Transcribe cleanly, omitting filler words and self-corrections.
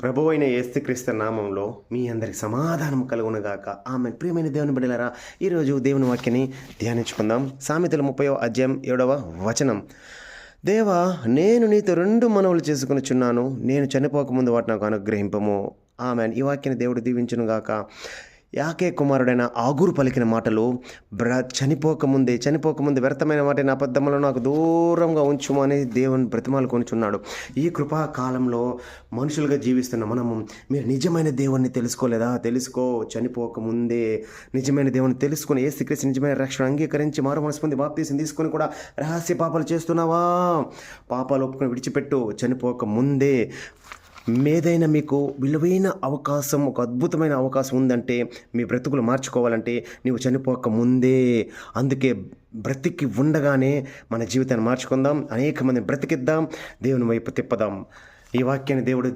ప్రభువైన యేసుక్రీస్తు నామంలో మీ అందరికి సమాధానం కలుగునుగాక. ఆమేన్. ప్రియమైన దేవుని బిడ్డలారా, ఈరోజు దేవుని వాక్యాన్ని ధ్యానించుకుందాం. సామెతలు 30వ అధ్యాయం 7వ వచనం. దేవా, నేను నీతో 2 మనవులు చేసుకొనుచున్నాను, నేను చనిపోకముందు వాటిని నాకు అనుగ్రహింపము. ఆమేన్. ఈ వాక్యాన్ని దేవుడు దీవించునుగాక. యాకే కుమారుడైన ఆగూరు పలికిన మాటలు చనిపోకముందే వ్యర్థమైన వాటిని అబద్ధములను నాకు దూరంగా ఉంచుము అని దేవుని బ్రతిమాలు కొనుచున్నాడు. ఈ కృపాకాలంలో మనుషులుగా జీవిస్తున్న మనము, మీరు నిజమైన దేవుణ్ణి తెలుసుకోలేదా? తెలుసుకో. చనిపోకముందే నిజమైన దేవుని తెలుసుకుని యేసుక్రీస్తు నిజమైన రక్షణ అంగీకరించి మారు మనసు పొంది బాప్తీసం తీసుకొని కూడా రహస్య పాపాలు చేస్తున్నావా? పాపాలు ఒప్పుకొని విడిచిపెట్టు. చనిపోకముందే ఏదైనా మీకు విలువైన అవకాశం, ఒక అద్భుతమైన అవకాశం ఉందంటే, మీ బ్రతుకులు మార్చుకోవాలంటే నీవు చనిపోక ముందే. అందుకే బ్రతికి ఉండగానే మన జీవితాన్ని మార్చుకుందాం, అనేక మందిని బ్రతికిద్దాం, దేవుని వైపు తిప్పదాం. ఈ వాక్యాన్ని దేవుడు